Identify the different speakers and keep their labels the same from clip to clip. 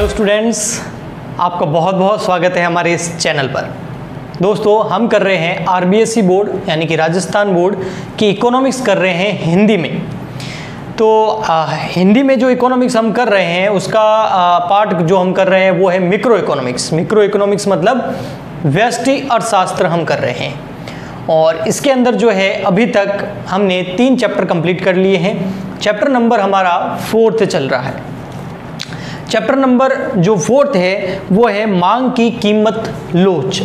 Speaker 1: Hello students, आपका बहुत बहुत स्वागत है हमारे इस चैनल पर। दोस्तों, हम कर रहे हैं आरबीएसई बोर्ड यानी कि राजस्थान बोर्ड की इकोनॉमिक्स कर रहे हैं हिंदी में। तो हिंदी में जो इकोनॉमिक्स हम कर रहे हैं उसका पार्ट जो हम कर रहे हैं वो है मिक्रो इकोनॉमिक्स। मिक्रो इकोनॉमिक्स मतलब व्यष्टि अर्थशास्त्र हम कर रहे हैं। और इसके अंदर जो है अभी तक हमने 3 चैप्टर कंप्लीट कर लिए हैं। चैप्टर नंबर हमारा 4th चल रहा है। चैप्टर नंबर जो 4th है वो है मांग की कीमत लोच,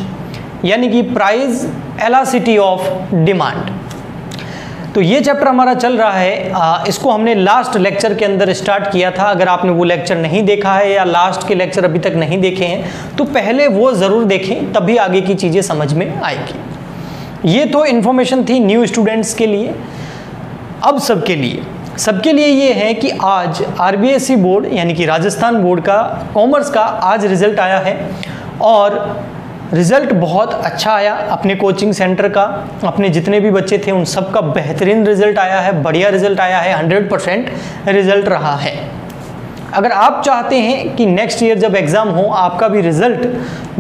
Speaker 1: यानी कि प्राइस एलासिटी ऑफ डिमांड। तो ये चैप्टर हमारा चल रहा है। इसको हमने लास्ट लेक्चर के अंदर स्टार्ट किया था। अगर आपने वो लेक्चर नहीं देखा है या लास्ट के लेक्चर अभी तक नहीं देखे हैं तो पहले वो ज़रूर देखें, तभी आगे की चीज़ें समझ में आएगी। ये तो इन्फॉर्मेशन थी न्यू स्टूडेंट्स के लिए। अब सबके लिए ये है कि आज आरबीएसई बोर्ड यानी कि राजस्थान बोर्ड का कॉमर्स का आज रिजल्ट आया है और रिज़ल्ट बहुत अच्छा आया। अपने कोचिंग सेंटर का, अपने जितने भी बच्चे थे उन सब का बेहतरीन रिज़ल्ट आया है, बढ़िया रिज़ल्ट आया है, 100% रिज़ल्ट रहा है। अगर आप चाहते हैं कि नेक्स्ट ईयर जब एग्ज़ाम हो आपका भी रिज़ल्ट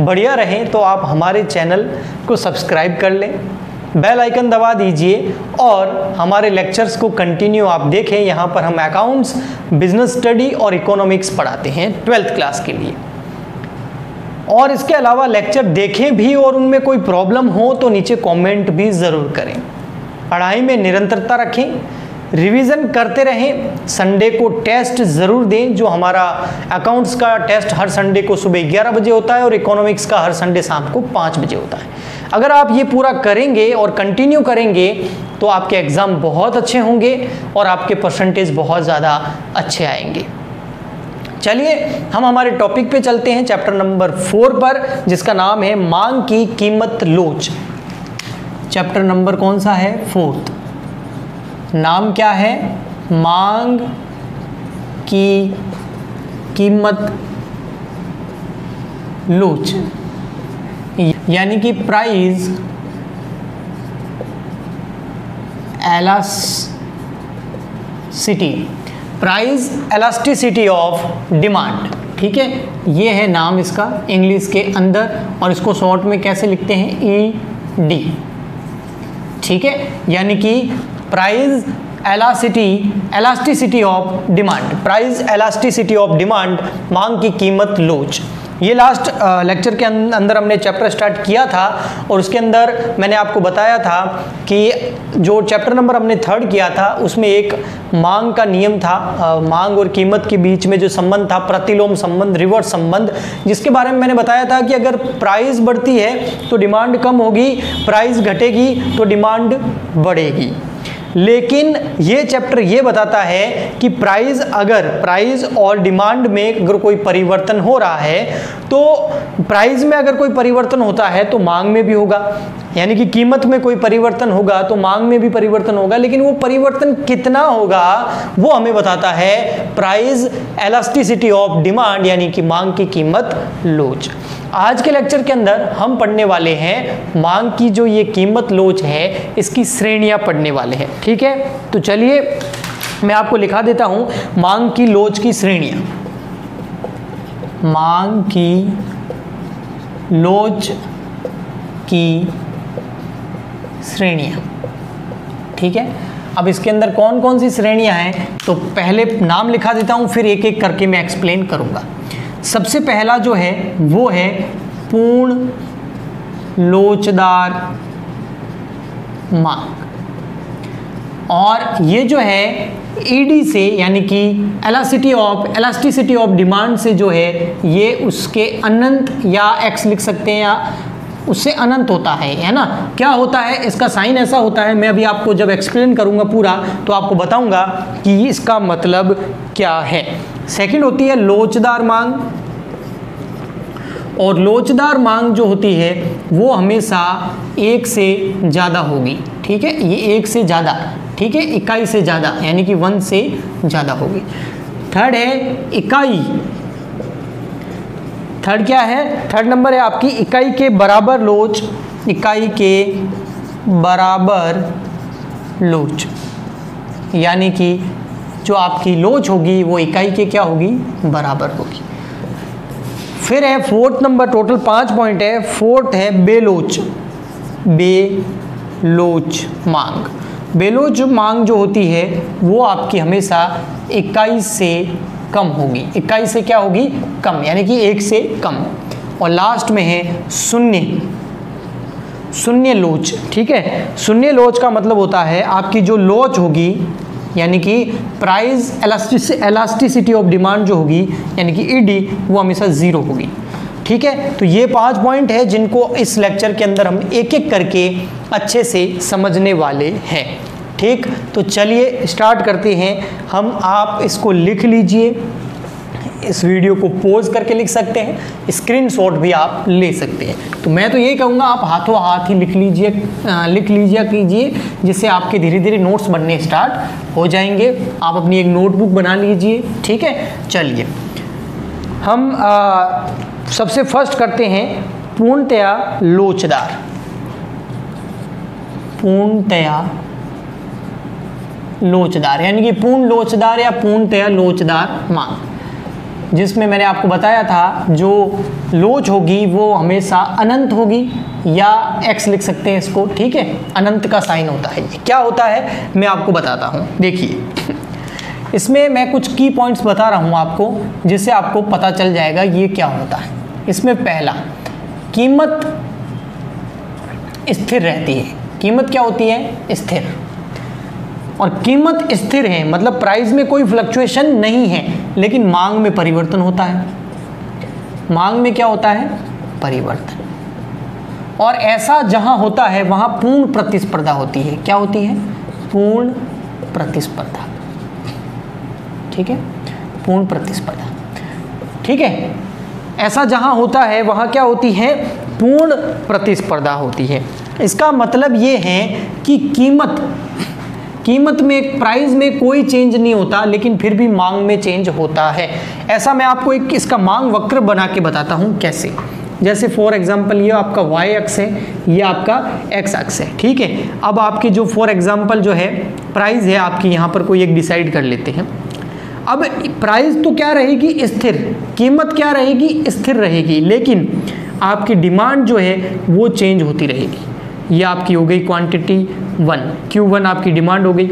Speaker 1: बढ़िया रहे तो आप हमारे चैनल को सब्सक्राइब कर लें, बेल आइकन दबा दीजिए और हमारे लेक्चर्स को कंटिन्यू आप देखें। यहाँ पर हम अकाउंट्स, बिजनेस स्टडी और इकोनॉमिक्स पढ़ाते हैं 12th क्लास के लिए। और इसके अलावा लेक्चर देखें भी और उनमें कोई प्रॉब्लम हो तो नीचे कमेंट भी ज़रूर करें। पढ़ाई में निरंतरता रखें, रिवीजन करते रहें, संडे को टेस्ट ज़रूर दें। जो हमारा अकाउंट्स का टेस्ट हर संडे को सुबह 11 बजे होता है और इकोनॉमिक्स का हर संडे शाम को 5 बजे होता है। अगर आप ये पूरा करेंगे और कंटिन्यू करेंगे तो आपके एग्ज़ाम बहुत अच्छे होंगे और आपके परसेंटेज बहुत ज़्यादा अच्छे आएंगे। चलिए हम हमारे टॉपिक पे चलते हैं, चैप्टर नंबर 4 पर, जिसका नाम है मांग की कीमत लोच। चैप्टर नंबर कौन सा है? 4th। नाम क्या है? मांग की कीमत लोच, यानी कि price elasticity, price elasticity of demand. ठीक है, ये है नाम इसका इंग्लिश के अंदर और इसको शॉर्ट में कैसे लिखते हैं? ED। ठीक है, यानी कि price elasticity of demand, price elasticity of demand, मांग की कीमत लोच। ये लास्ट लेक्चर के अंदर हमने चैप्टर स्टार्ट किया था और उसके अंदर मैंने आपको बताया था कि जो चैप्टर नंबर हमने 3rd किया था उसमें एक मांग का नियम था। मांग और कीमत के बीच में जो संबंध था, प्रतिलोम संबंध, रिवर्स संबंध, जिसके बारे में मैंने बताया था कि अगर प्राइस बढ़ती है तो डिमांड कम होगी, प्राइस घटेगी तो डिमांड बढ़ेगी। लेकिन ये चैप्टर ये बताता है कि प्राइस और डिमांड में अगर कोई परिवर्तन हो रहा है तो प्राइस में अगर कोई परिवर्तन होता है तो मांग में भी होगा, यानी कि कीमत में कोई परिवर्तन होगा तो मांग में भी परिवर्तन होगा। लेकिन वो परिवर्तन कितना होगा वो हमें बताता है प्राइस एलास्टिसिटी ऑफ डिमांड, यानी कि मांग की कीमत लोच। आज के लेक्चर के अंदर हम पढ़ने वाले हैं मांग की जो ये कीमत लोच है इसकी श्रेणियां पढ़ने वाले हैं। ठीक है, तो चलिए मैं आपको लिखा देता हूं मांग की लोच की श्रेणियां। मांग की लोच की श्रेणियां। ठीक है, अब इसके अंदर कौन कौन सी श्रेणियां हैं तो पहले नाम लिखा देता हूं, फिर एक एक करके मैं एक्सप्लेन करूंगा। सबसे पहला जो है वो है पूर्ण लोचदार मांग, और ये जो है ED से यानी कि एलास्टिसिटी ऑफ डिमांड से जो है ये उसके अनंत या X लिख सकते हैं या उससे अनंत होता है ना। क्या होता है इसका साइन ऐसा होता है, मैं अभी आपको जब एक्सप्लेन करूंगा पूरा तो आपको बताऊंगा कि इसका मतलब क्या है। सेकंड होती है लोचदार मांग, और लोचदार मांग जो होती है वो हमेशा 1 से ज़्यादा होगी। ठीक है, ये 1 से ज़्यादा, ठीक है, इकाई से ज़्यादा, यानी कि 1 से ज़्यादा होगी। थर्ड है इकाई। थर्ड क्या है? थर्ड नंबर है आपकी इकाई के बराबर लोच, इकाई के बराबर लोच, यानी कि जो आपकी लोच होगी वो इकाई के क्या होगी? बराबर होगी। फिर है फोर्थ नंबर, टोटल 5 पॉइंट है। फोर्थ है बेलोच, बेलोच मांग। बेलोच मांग जो होती है वो आपकी हमेशा 21 से कम होगी। 21 से क्या होगी? कम, यानी कि 1 से कम। और लास्ट में है शून्य, शून्य लोच। ठीक है, शून्य लोच का मतलब होता है आपकी जो लोच होगी, यानी कि प्राइस एलास्टिसिटी ऑफ डिमांड जो होगी, यानी कि ईडी, वो हमेशा 0 होगी। ठीक है, तो ये 5 पॉइंट है जिनको इस लेक्चर के अंदर हम एक एक करके अच्छे से समझने वाले हैं। ठीक, तो चलिए स्टार्ट करते हैं हम। आप इसको लिख लीजिए, इस वीडियो को पॉज करके लिख सकते हैं, स्क्रीनशॉट भी आप ले सकते हैं। तो मैं तो यही कहूँगा आप हाथों हाथ ही लिख लीजिए कीजिए, जिससे आपके धीरे धीरे नोट्स बनने स्टार्ट हो जाएंगे। आप अपनी एक नोटबुक बना लीजिए। ठीक है, चलिए हम सबसे फर्स्ट करते हैं पूर्णतया लोचदार, पूर्णतया लोचदार, यानी कि पूर्ण लोचदार या पूर्णतया लोचदार मांग, जिसमें मैंने आपको बताया था जो लोच होगी वो हमेशा अनंत होगी, या एक्स लिख सकते हैं इसको। ठीक है, अनंत का साइन होता है। ये क्या होता है मैं आपको बताता हूँ। देखिए, इसमें मैं कुछ की पॉइंट्स बता रहा हूँ आपको, जिससे आपको पता चल जाएगा ये क्या होता है। इसमें पहला, कीमत स्थिर रहती है। कीमत क्या होती है? स्थिर। और कीमत स्थिर है मतलब प्राइस में कोई फ्लक्चुएशन नहीं है, लेकिन मांग में परिवर्तन होता है। मांग में क्या होता है? परिवर्तन। और ऐसा जहां होता है वहां पूर्ण प्रतिस्पर्धा होती है। क्या होती है? पूर्ण प्रतिस्पर्धा। ठीक है, पूर्ण प्रतिस्पर्धा। ठीक है, ऐसा जहां होता है वहां क्या होती है? पूर्ण प्रतिस्पर्धा होती है। इसका मतलब ये है कि कीमत में, प्राइस में कोई चेंज नहीं होता, लेकिन फिर भी मांग में चेंज होता है। ऐसा मैं आपको एक इसका मांग वक्र बना के बताता हूं कैसे। जैसे फॉर एग्जांपल ये आपका y अक्ष है, ये आपका x अक्ष है। ठीक है, अब आपकी जो फॉर एग्जांपल जो है प्राइस है आपकी, यहाँ पर कोई एक डिसाइड कर लेते हैं। अब प्राइस तो क्या रहेगी? स्थिर। कीमत क्या रहेगी? स्थिर रहेगी, लेकिन आपकी डिमांड जो है वो चेंज होती रहेगी। ये आपकी हो गई क्वांटिटी 1, Q1 आपकी डिमांड हो गई,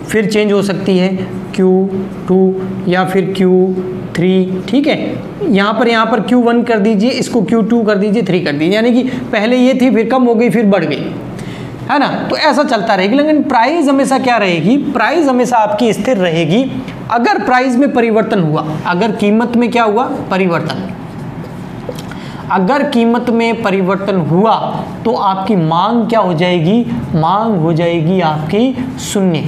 Speaker 1: फिर चेंज हो सकती है Q2 या फिर Q3। ठीक है, यहाँ पर Q1 कर दीजिए, इसको Q2 कर दीजिए, 3 कर दीजिए, यानी कि पहले ये थी, फिर कम हो गई, फिर बढ़ गई, है ना। तो ऐसा चलता रहेगी, लेकिन प्राइस हमेशा क्या रहेगी? प्राइस हमेशा आपकी स्थिर रहेगी। अगर प्राइस में परिवर्तन हुआ, अगर कीमत में क्या हुआ? परिवर्तन। अगर कीमत में परिवर्तन हुआ तो आपकी मांग क्या हो जाएगी? मांग हो जाएगी आपकी शून्य।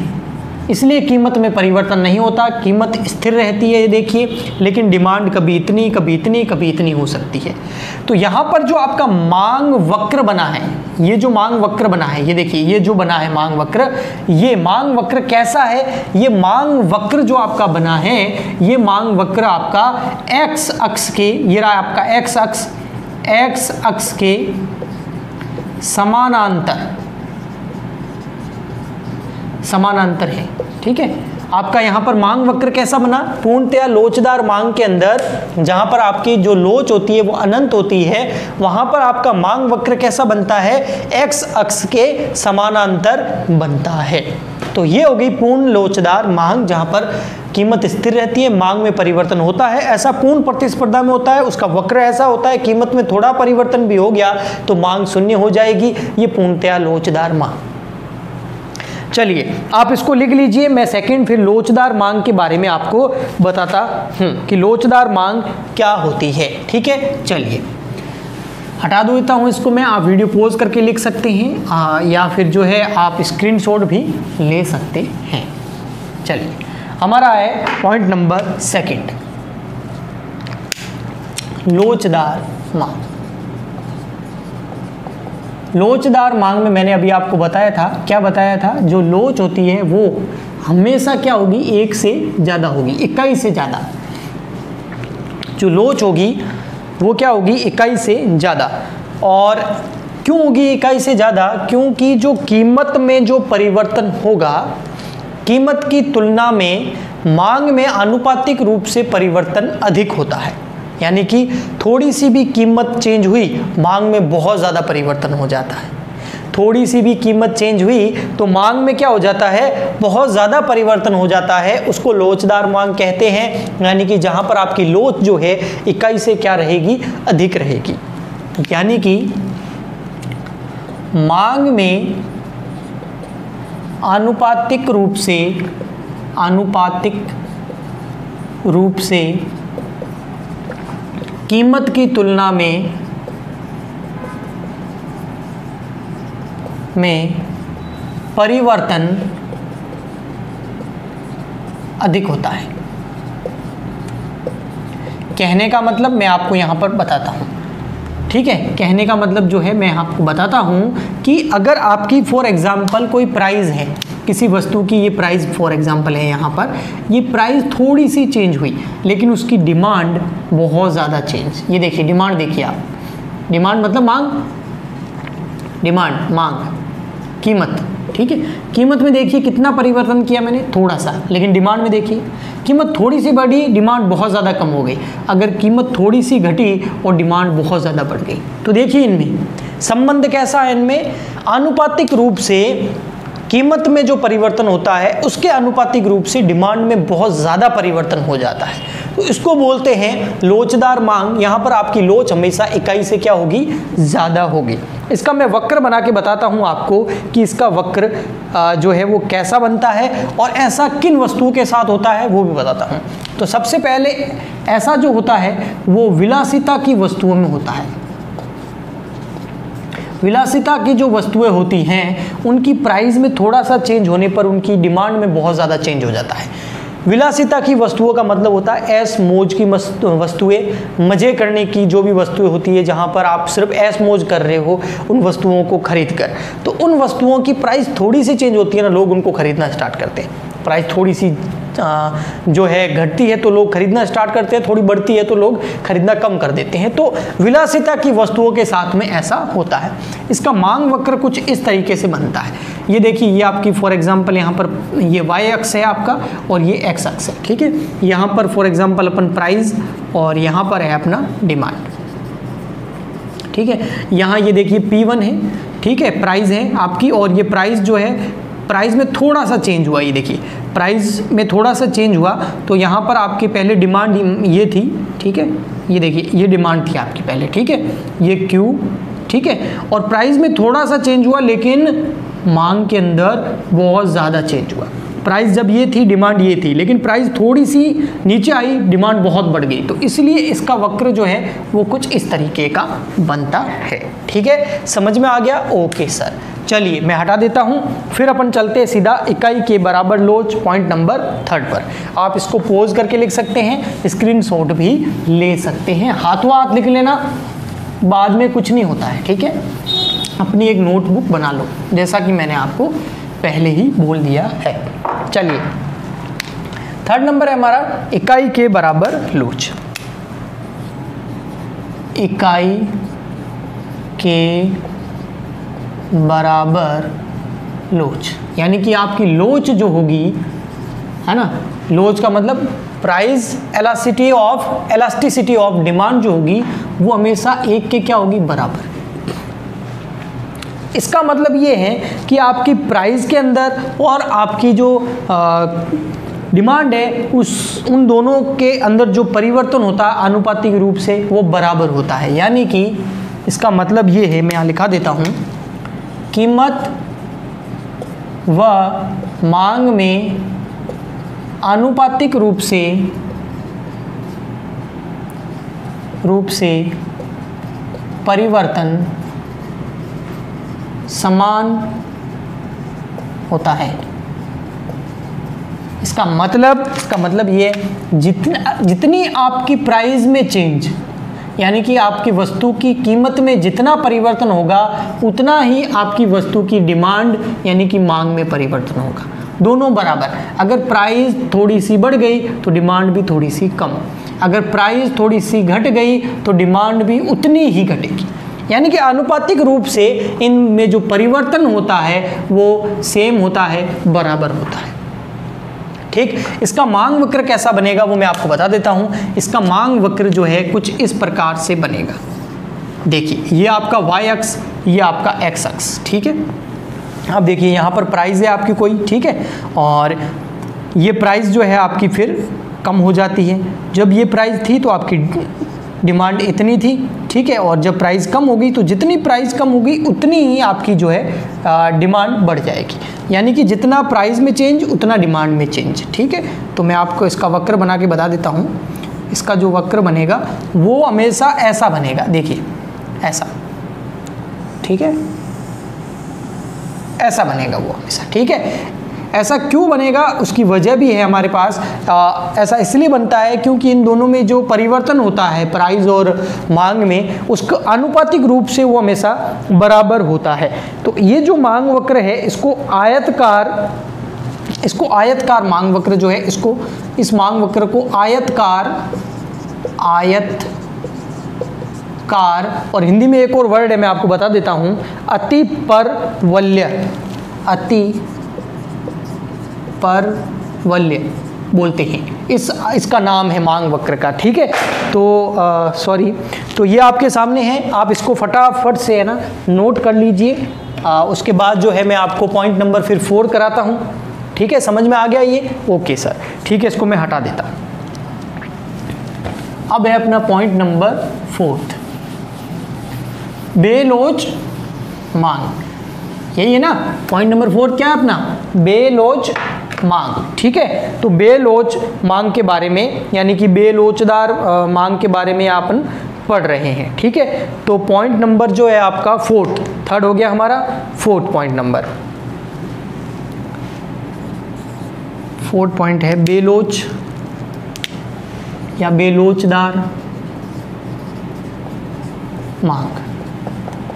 Speaker 1: इसलिए कीमत में परिवर्तन नहीं होता, कीमत स्थिर रहती है, ये देखिए, लेकिन डिमांड कभी इतनी, कभी इतनी, कभी इतनी हो सकती है। तो यहाँ पर जो आपका मांग वक्र बना है, ये जो मांग वक्र बना है, ये देखिए, ये जो बना है मांग वक्र, ये मांग वक्र कैसा है? ये मांग वक्र जो आपका बना है, ये मांग वक्र आपका एक्स अक्ष के, ये रहा आपका एक्स अक्ष, एक्स अक्ष के समानांतर है। ठीक है, आपका यहाँ पर मांग वक्र कैसा बना? पूर्णतया लोचदार मांग के अंदर जहाँ पर आपकी जो लोच होती है वो अनंत होती है, वहाँ पर आपका मांग वक्र कैसा बनता है? एक्स अक्ष के समानांतर बनता है। तो ये हो गई पूर्ण लोचदार मांग, जहाँ पर कीमत स्थिर रहती है, मांग में परिवर्तन होता है। ऐसा पूर्ण प्रतिस्पर्धा में होता है, उसका वक्र ऐसा होता है, कीमत में थोड़ा परिवर्तन भी हो गया तो मांग शून्य हो जाएगी। ये पूर्णतया लोचदार मांग। चलिए आप इसको लिख लीजिए, मैं सेकंड फिर लोचदार मांग के बारे में आपको बताता हूं कि लोचदार मांग क्या होती है। ठीक है, चलिए हटा देता हूं इसको मैं, आप वीडियो पॉज करके लिख सकते हैं, या फिर जो है आप स्क्रीनशॉट भी ले सकते हैं। चलिए हमारा है पॉइंट नंबर सेकंड, लोचदार मांग। लोचदार मांग में मैंने अभी आपको बताया था, क्या बताया था? जो लोच होती है वो हमेशा क्या होगी? 1 से ज़्यादा होगी, 21 से ज़्यादा। जो लोच होगी वो क्या होगी? 21 से ज़्यादा। और क्यों होगी 21 से ज़्यादा? क्योंकि जो कीमत में जो परिवर्तन होगा, कीमत की तुलना में मांग में आनुपातिक रूप से परिवर्तन अधिक होता है। यानी कि थोड़ी सी भी कीमत चेंज हुई, मांग में बहुत ज़्यादा परिवर्तन हो जाता है। थोड़ी सी भी कीमत चेंज हुई तो मांग में क्या हो जाता है, बहुत ज़्यादा परिवर्तन हो जाता है। उसको लोचदार मांग कहते हैं, यानी कि जहाँ पर आपकी लोच जो है इकाई से क्या रहेगी, अधिक रहेगी। यानी कि मांग में आनुपातिक रूप से कीमत की तुलना में परिवर्तन अधिक होता है। कहने का मतलब मैं आपको यहां पर बताता हूं, ठीक है। कहने का मतलब जो है मैं आपको बताता हूं कि अगर आपकी फॉर एग्जांपल कोई प्राइस है, किसी वस्तु की ये प्राइस फॉर एग्जांपल है, यहाँ पर ये प्राइस थोड़ी सी चेंज हुई लेकिन उसकी डिमांड बहुत ज़्यादा चेंज। ये देखिए डिमांड, देखिए आप, डिमांड मतलब मांग, डिमांड मांग, कीमत, ठीक है। कीमत में देखिए कितना परिवर्तन किया मैंने, थोड़ा सा, लेकिन डिमांड में देखिए कीमत थोड़ी सी बढ़ी, डिमांड बहुत ज़्यादा कम हो गई। अगर कीमत थोड़ी सी घटी और डिमांड बहुत ज़्यादा बढ़ गई, तो देखिए इनमें संबंध कैसा है, इनमें आनुपातिक रूप से कीमत में जो परिवर्तन होता है उसके आनुपातिक रूप से डिमांड में बहुत ज़्यादा परिवर्तन हो जाता है। तो इसको बोलते हैं लोचदार मांग। यहाँ पर आपकी लोच हमेशा इकाई से क्या होगी, ज़्यादा होगी। इसका मैं वक्र बना के बताता हूँ आपको कि इसका वक्र जो है वो कैसा बनता है और ऐसा किन वस्तुओं के साथ होता है वो भी बताता हूँ। तो सबसे पहले ऐसा जो होता है वो विलासिता की वस्तुओं में होता है। विलासिता की जो वस्तुएं होती हैं उनकी प्राइस में थोड़ा सा चेंज होने पर उनकी डिमांड में बहुत ज़्यादा चेंज हो जाता है। विलासिता की वस्तुओं का मतलब होता है ऐश मौज की वस्तुएं, मज़े करने की जो भी वस्तुएं होती है, जहां पर आप सिर्फ ऐश मौज कर रहे हो उन वस्तुओं को खरीद कर, तो उन वस्तुओं की प्राइस थोड़ी सी चेंज होती है ना, लोग उनको खरीदना स्टार्ट करते हैं। प्राइस थोड़ी सी जो है घटती है तो लोग खरीदना स्टार्ट करते हैं, थोड़ी बढ़ती है तो लोग खरीदना कम कर देते हैं। तो विलासिता की वस्तुओं के साथ में ऐसा होता है। इसका मांग वक्र कुछ इस तरीके से बनता है। ये देखिए, ये आपकी फॉर एग्जांपल यहाँ पर ये वाई अक्ष है आपका और ये एक्स अक्ष है, ठीक है। यहाँ पर फॉर एग्जांपल अपन प्राइस और यहाँ पर है अपना डिमांड, ठीक है। यहाँ ये देखिए P1 है, ठीक है, प्राइस है आपकी, और ये प्राइस जो है प्राइस में थोड़ा सा चेंज हुआ। ये देखिए प्राइस में थोड़ा सा चेंज हुआ तो यहाँ पर आपकी पहले डिमांड ये थी, ठीक है। ये देखिए ये डिमांड थी आपकी पहले, ठीक है, ये Q, ठीक है। और प्राइस में थोड़ा सा चेंज हुआ लेकिन मांग के अंदर बहुत ज़्यादा चेंज हुआ। प्राइस जब ये थी, डिमांड ये थी, लेकिन प्राइस थोड़ी सी नीचे आई, डिमांड बहुत बढ़ गई। तो इसलिए इसका वक्र जो है वो कुछ इस तरीके का बनता है, ठीक है। समझ में आ गया? ओके सर, चलिए मैं हटा देता हूं, फिर अपन चलते हैं सीधा इकाई के बराबर लोच पॉइंट नंबर 3 पर। आप इसको पोज करके लिख सकते हैं, स्क्रीनशॉट भी ले सकते हैं, हाथों हाथ लिख लेना, बाद में कुछ नहीं होता है, ठीक है। अपनी एक नोटबुक बना लो, जैसा कि मैंने आपको पहले ही बोल दिया है। चलिए 3rd नंबर है हमारा इकाई के बराबर लोच। इकाई के बराबर लोच, यानी कि आपकी लोच जो होगी, है ना, लोच का मतलब प्राइस एलास्टिसिटी ऑफ डिमांड जो होगी वो हमेशा 1 के क्या होगी, बराबर। इसका मतलब ये है कि आपकी प्राइस के अंदर और आपकी जो डिमांड है उन दोनों के अंदर जो परिवर्तन होता है आनुपातिक रूप से वो बराबर होता है। यानी कि इसका मतलब ये है, मैं यहाँ लिखा देता हूँ, कीमत व मांग में आनुपातिक रूप से परिवर्तन समान होता है। इसका मतलब ये जितनी आपकी प्राइस में चेंज, यानी कि आपकी वस्तु की कीमत में जितना परिवर्तन होगा उतना ही आपकी वस्तु की डिमांड यानी कि मांग में परिवर्तन होगा, दोनों बराबर। अगर प्राइस थोड़ी सी बढ़ गई तो डिमांड भी थोड़ी सी कम, अगर प्राइस थोड़ी सी घट गई तो डिमांड भी उतनी ही घटेगी। यानी कि आनुपातिक रूप से इनमें जो परिवर्तन होता है वो सेम होता है, बराबर होता है, ठीक। इसका मांग वक्र कैसा बनेगा वो मैं आपको बता देता हूं। इसका मांग वक्र जो है कुछ इस प्रकार से बनेगा। देखिए ये आपका y अक्ष, ये आपका x अक्ष, ठीक है। अब देखिए यहाँ पर प्राइस है आपकी कोई, ठीक है, और ये प्राइस जो है आपकी फिर कम हो जाती है। जब ये प्राइस थी तो आपकी डिमांड इतनी थी, ठीक है, और जब प्राइस कम होगी तो जितनी प्राइस कम होगी उतनी ही आपकी जो है डिमांड बढ़ जाएगी। यानी कि जितना प्राइस में चेंज उतना डिमांड में चेंज, ठीक है। तो मैं आपको इसका वक्र बना के बता देता हूँ। इसका जो वक्र बनेगा वो हमेशा ऐसा बनेगा, देखिए ऐसा, ठीक है, ऐसा बनेगा वो हमेशा, ठीक है। ऐसा क्यों बनेगा उसकी वजह भी है हमारे पास। ऐसा इसलिए बनता है क्योंकि इन दोनों में जो परिवर्तन होता है प्राइस और मांग में, उसका आनुपातिक रूप से वो हमेशा बराबर होता है। तो ये जो मांग वक्र है इसको आयतकार मांग वक्र जो है, इसको, इस मांग वक्र को आयतकार और हिंदी में एक और वर्ड है मैं आपको बता देता हूं, अति परवलय बोलते हैं। इसका नाम है मांग वक्र का, ठीक है। तो तो ये आपके सामने है, आप इसको फटाफट से है ना नोट कर लीजिए। उसके बाद जो है मैं आपको पॉइंट नंबर फिर 4 कराता हूं, ठीक है। समझ में आ गया ये? ओके सर, ठीक है, इसको मैं हटा देता हूं। अब है अपना पॉइंट नंबर 4, बेलोच मांग। यही है ना पॉइंट नंबर 4, क्या है अपना? बेलोच मांग, ठीक है। तो बेलोच मांग के बारे में, यानी कि बेलोचदार मांग के बारे में अपन पढ़ रहे हैं, ठीक है। तो पॉइंट नंबर जो है आपका 4, थर्ड हो गया हमारा, 4th point number, 4th point है बेलोच या बेलोचदार मांग।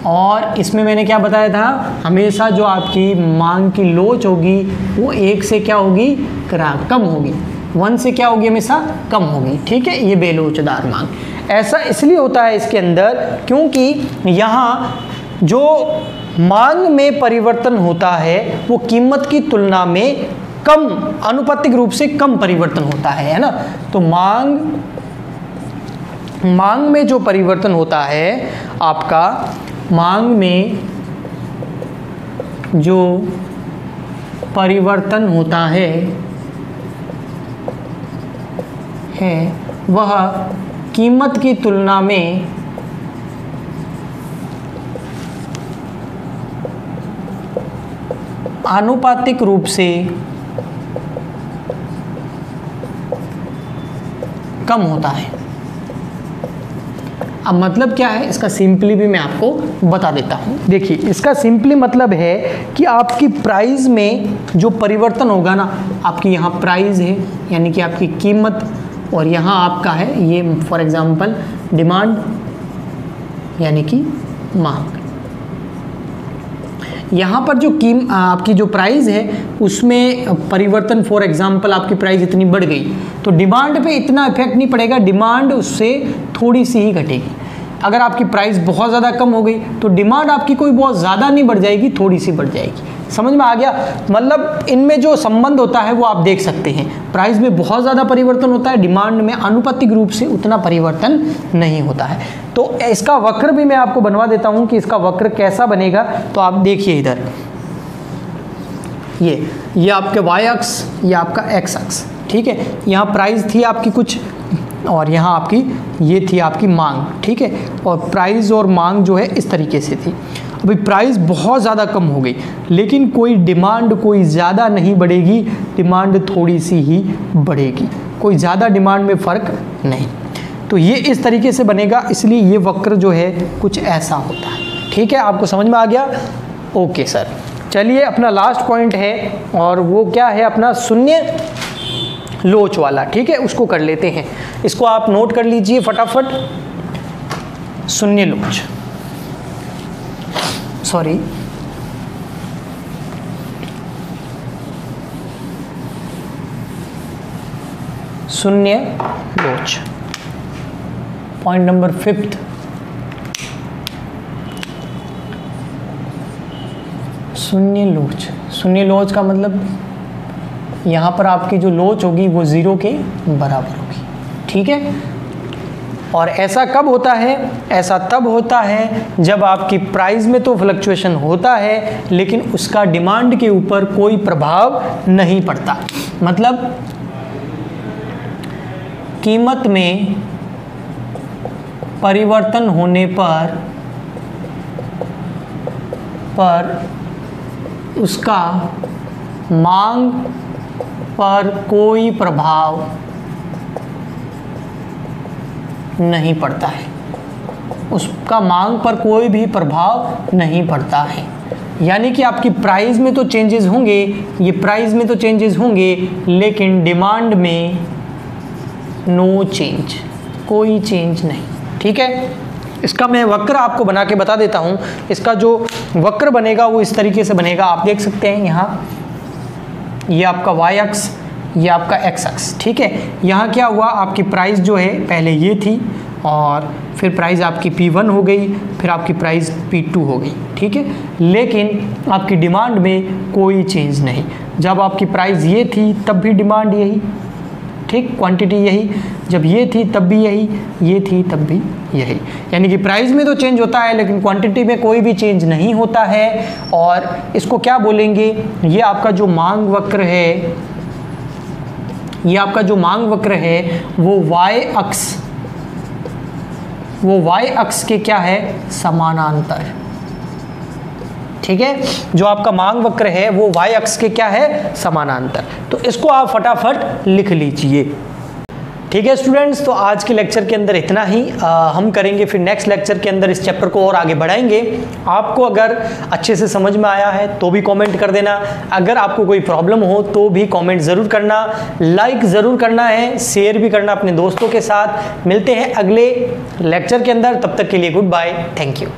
Speaker 1: और इसमें मैंने क्या बताया था, हमेशा जो आपकी मांग की लोच होगी वो 1 से क्या होगी, कम होगी, 1 से क्या होगी, हमेशा कम होगी, ठीक है। ये बेलोचदार मांग ऐसा इसलिए होता है इसके अंदर क्योंकि यहाँ जो मांग में परिवर्तन होता है वो कीमत की तुलना में कम, आनुपातिक रूप से कम परिवर्तन होता है ना। तो मांग में जो परिवर्तन होता है आपका, मांग में जो परिवर्तन होता है वह कीमत की तुलना में आनुपातिक रूप से कम होता है। अब मतलब क्या है इसका सिंपली भी मैं आपको बता देता हूँ। देखिए इसका सिंपली मतलब है कि आपकी प्राइस में जो परिवर्तन होगा ना, आपकी यहाँ प्राइस है यानी कि आपकी कीमत, और यहाँ आपका है ये फॉर एग्जांपल डिमांड यानी कि मांग। यहाँ पर जो आपकी जो प्राइस है उसमें परिवर्तन, फॉर एग्जांपल आपकी प्राइस इतनी बढ़ गई तो डिमांड पे इतना इफेक्ट नहीं पड़ेगा, डिमांड उससे थोड़ी सी ही घटेगी। अगर आपकी प्राइस बहुत ज़्यादा कम हो गई तो डिमांड आपकी कोई बहुत ज़्यादा नहीं बढ़ जाएगी, थोड़ी सी बढ़ जाएगी। समझ में आ गया? मतलब इनमें जो संबंध होता है वो आप देख सकते हैं। प्राइस में बहुत ज़्यादा परिवर्तन होता है, डिमांड में आनुपातिक रूप से उतना परिवर्तन नहीं होता है। तो इसका वक्र भी मैं आपको बनवा देता हूँ कि इसका वक्र कैसा बनेगा। तो आप देखिए इधर, ये आपके y अक्ष, ये आपका x अक्ष, ठीक है। यहाँ प्राइस थी आपकी कुछ और यहाँ आपकी ये थी आपकी मांग, ठीक है। और प्राइस और मांग जो है इस तरीके से थी। अभी प्राइस बहुत ज़्यादा कम हो गई लेकिन कोई डिमांड कोई ज़्यादा नहीं बढ़ेगी, डिमांड थोड़ी सी ही बढ़ेगी, कोई ज़्यादा डिमांड में फ़र्क नहीं। तो ये इस तरीके से बनेगा, इसलिए ये वक्र जो है कुछ ऐसा होता है, ठीक है। आपको समझ में आ गया? ओके सर, चलिए अपना लास्ट पॉइंट है और वो क्या है अपना शून्य लोच वाला, ठीक है। उसको कर लेते हैं, इसको आप नोट कर लीजिए फटाफट। शून्य लोच, सॉरी शून्य लोच, पॉइंट नंबर 5th। शून्य लोच, शून्य लोच का मतलब यहाँ पर आपकी जो लोच होगी वो 0 के बराबर होगी। ठीक है, और ऐसा कब होता है? ऐसा तब होता है जब आपकी प्राइस में तो फ्लक्चुएशन होता है लेकिन उसका डिमांड के ऊपर कोई प्रभाव नहीं पड़ता। मतलब कीमत में परिवर्तन होने पर उसका मांग पर कोई प्रभाव नहीं पड़ता है, उसका मांग पर कोई भी प्रभाव नहीं पड़ता है। यानी कि आपकी प्राइस में तो चेंजेस होंगे, ये प्राइस में तो चेंजेस होंगे लेकिन डिमांड में नो चेंज, कोई चेंज नहीं। ठीक है, इसका मैं वक्र आपको बना के बता देता हूँ। इसका जो वक्र बनेगा वो इस तरीके से बनेगा, आप देख सकते हैं यहाँ, ये आपका y अक्ष, ये आपका x अक्ष। ठीक है, यहाँ क्या हुआ, आपकी प्राइस जो है पहले ये थी और फिर प्राइस आपकी P1 हो गई, फिर आपकी प्राइस P2 हो गई। ठीक है, लेकिन आपकी डिमांड में कोई चेंज नहीं। जब आपकी प्राइस ये थी तब भी डिमांड यही, ठीक, क्वांटिटी यही, जब ये थी तब भी यही, ये थी तब भी यही। यानी कि प्राइस में तो चेंज होता है लेकिन क्वांटिटी में कोई भी चेंज नहीं होता है। और इसको क्या बोलेंगे, ये आपका जो मांग वक्र है, ये आपका जो मांग वक्र है वो y अक्ष के क्या है, समानांतर। ठीक है, जो आपका मांग वक्र है वो y अक्ष के क्या है, समानांतर। तो इसको आप फटाफट लिख लीजिए। ठीक है स्टूडेंट्स, तो आज के लेक्चर के अंदर इतना ही। हम करेंगे फिर नेक्स्ट लेक्चर के अंदर इस चैप्टर को और आगे बढ़ाएंगे। आपको अगर अच्छे से समझ में आया है तो भी कमेंट कर देना, अगर आपको कोई प्रॉब्लम हो तो भी कमेंट ज़रूर करना, लाइक ज़रूर करना है, शेयर भी करना अपने दोस्तों के साथ। मिलते हैं अगले लेक्चर के अंदर, तब तक के लिए गुड बाय, थैंक यू।